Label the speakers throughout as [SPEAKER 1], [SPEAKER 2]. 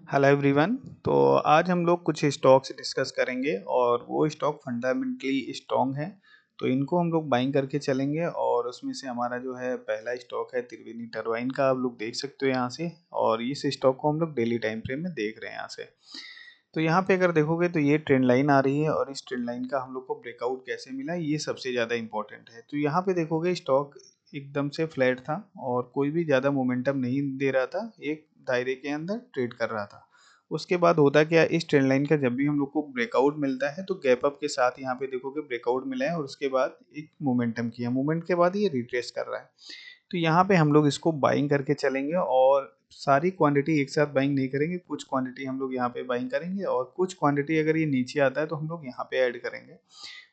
[SPEAKER 1] Hello everyone. तो आज हम लोग कुछ स्टॉक्स डिस्कस करेंगे और वो स्टॉक फंडामेंटली स्ट्रॉन्ग है। तो इनको हम लोग बाइंग करके चलेंगे और उसमें से हमारा जो है पहला स्टॉक है त्रिवेणी टरबाइन का। आप लोग देख सकते हो यहाँ से, और इस स्टॉक को हम लोग डेली टाइम फ्रेम में देख रहे हैं यहाँ से। तो यहाँ पे अगर देखोगे तो ये ट्रेंड लाइन आ रही है और इस ट्रेंड लाइन का हम लोग को ब्रेकआउट कैसे मिला ये सबसे ज़्यादा इंपॉर्टेंट है। तो यहाँ पे देखोगे स्टॉक एकदम से फ्लैट था और कोई भी ज़्यादा मोमेंटम नहीं दे रहा था, एक दायरे के अंदर ट्रेड कर रहा था। उसके बाद होता क्या, इस ट्रेंड लाइन का जब भी हम लोग को ब्रेकआउट मिलता है तो गैप अप के साथ यहाँ पे देखोगे ब्रेकआउट मिला है और उसके बाद एक मोमेंटम किया, मोमेंट के बाद ये रिट्रेस कर रहा है। तो यहाँ पे हम लोग इसको बाइंग करके चलेंगे और सारी क्वांटिटी एक साथ बाइंग नहीं करेंगे, कुछ क्वांटिटी हम लोग यहाँ पे बाइंग करेंगे और कुछ क्वांटिटी अगर ये नीचे आता है तो हम लोग यहाँ पे ऐड करेंगे।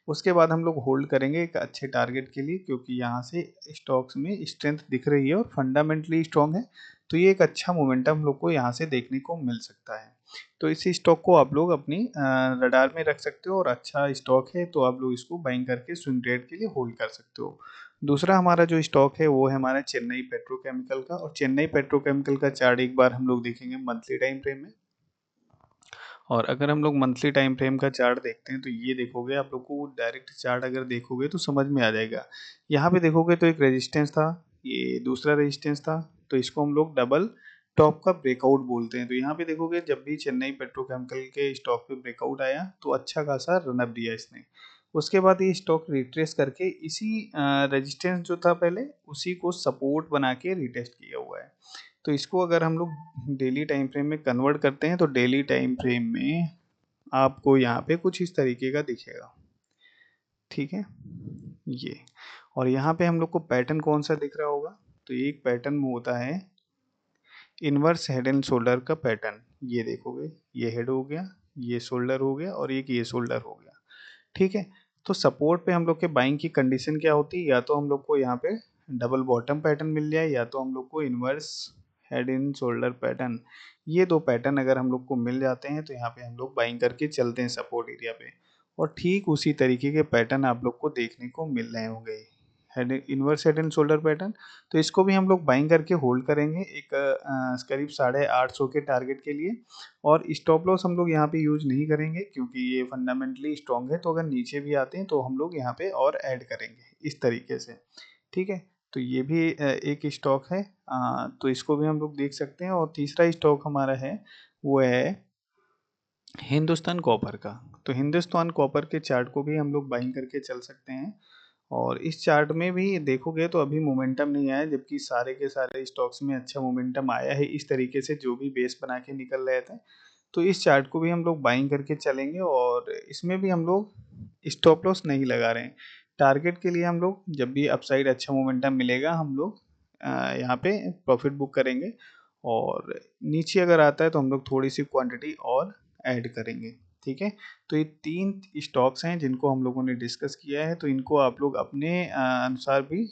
[SPEAKER 1] उसके बाद हम लोग होल्ड करेंगे एक अच्छे टारगेट के लिए, क्योंकि यहाँ से स्टॉक्स में स्ट्रेंथ दिख रही है और फंडामेंटली स्ट्रॉन्ग है। तो ये एक अच्छा मोमेंटम हम लोग को यहाँ से देखने को मिल सकता है। तो इस स्टॉक को आप लोग अपनी रडार में रख सकते हो और अच्छा स्टॉक है, तो आप लोग इसको बाइंग करके स्विंग ट्रेड के लिए होल्ड कर सकते हो। दूसरा हमारा जो स्टॉक है वो है हमारा चेन्नई पेट्रोकेमिकल का, और चेन्नई पेट्रोकेमिकल का चार्ट एक बार हम लोग देखेंगे मंथली टाइम फ्रेम में। और अगर हम लोग मंथली टाइम फ्रेम का चार्ट देखते हैं तो ये देखोगे, आप लोग को डायरेक्ट चार्ट अगर देखोगे तो समझ में आ जाएगा। यहाँ पे देखोगे तो एक रेजिस्टेंस था, ये दूसरा रेजिस्टेंस था, तो इसको हम लोग डबल टॉप का ब्रेकआउट बोलते हैं। तो यहाँ पे देखोगे जब भी चेन्नई पेट्रोकेमिकल के स्टॉक पे ब्रेकआउट आया तो अच्छा खासा रनअप दिया इसने। उसके बाद ये स्टॉक रिट्रेस करके इसी रेजिस्टेंस जो था पहले उसी को सपोर्ट बना के रिटेस्ट किया हुआ है। तो इसको अगर हम लोग डेली टाइम फ्रेम में कन्वर्ट करते हैं तो डेली टाइम फ्रेम में आपको यहाँ पे कुछ इस तरीके का दिखेगा, ठीक है ये। और यहाँ पे हम लोग को पैटर्न कौन सा दिख रहा होगा, तो एक पैटर्न होता है इनवर्स हेड एंड शोल्डर का पैटर्न। ये देखोगे, ये हेड हो गया, ये शोल्डर हो गया और एक ये शोल्डर हो गया, ठीक है। तो सपोर्ट पे हम लोग के बाइंग की कंडीशन क्या होती है, या तो हम लोग को यहाँ पे डबल बॉटम पैटर्न मिल जाए या तो हम लोग को inverse head in shoulder pattern. ये दो पैटर्न अगर हम लोग को मिल जाते हैं तो यहाँ पे हम लोग बाइंग करके चलते हैं सपोर्ट एरिया पे। और ठीक उसी तरीके के पैटर्न आप लोग को देखने को मिल रहे होंगे, head inverse head and shoulder pattern. तो इसको भी हम लोग बाइंग करके होल्ड करेंगे एक करीब 850 के टारगेट के लिए। और स्टॉप लॉस हम लोग यहाँ पे यूज नहीं करेंगे क्योंकि ये फंडामेंटली स्ट्रॉन्ग है, तो अगर नीचे भी आते हैं तो हम लोग यहाँ पे और ऐड करेंगे इस तरीके से, ठीक है। तो ये भी एक स्टॉक है, तो इसको भी हम लोग देख सकते हैं। और तीसरा स्टॉक हमारा है वो है हिंदुस्तान कॉपर का। तो हिंदुस्तान कॉपर के चार्ट को भी हम लोग बाइंग करके चल सकते हैं। और इस चार्ट में भी देखोगे तो अभी मोमेंटम नहीं आया, जबकि सारे के सारे स्टॉक्स में अच्छा मोमेंटम आया है इस तरीके से, जो भी बेस बना के निकल रहे थे। तो इस चार्ट को भी हम लोग बाइंग करके चलेंगे और इसमें भी हम लोग स्टॉप लॉस नहीं लगा रहे हैं। टारगेट के लिए हम लोग जब भी अपसाइड अच्छा मोमेंटम मिलेगा हम लोग यहाँ पे प्रॉफिट बुक करेंगे, और नीचे अगर आता है तो हम लोग थोड़ी सी क्वांटिटी और ऐड करेंगे, ठीक है। तो ये तीन स्टॉक्स हैं जिनको हम लोगों ने डिस्कस किया है, तो इनको आप लोग अपने अनुसार भी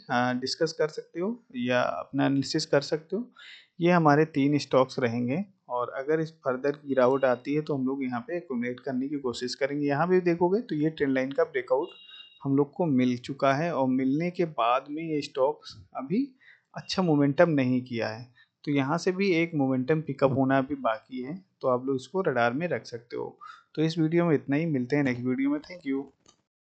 [SPEAKER 1] डिस्कस कर सकते हो या अपना एनालिसिस कर सकते हो। ये हमारे तीन स्टॉक्स रहेंगे, और अगर इस फर्दर गिरावट आती है तो हम लोग यहाँ पे एक्यूमुलेट करने की कोशिश करेंगे। यहाँ भी देखोगे तो ये ट्रेंड लाइन का ब्रेकआउट हम लोग को मिल चुका है, और मिलने के बाद में ये स्टॉक्स अभी अच्छा मोमेंटम नहीं किया है। तो यहाँ से भी एक मोमेंटम पिकअप होना अभी बाकी है, तो आप लोग इसको रडार में रख सकते हो। तो इस वीडियो में इतना ही, मिलते हैं नेक्स्ट वीडियो में। Thank you.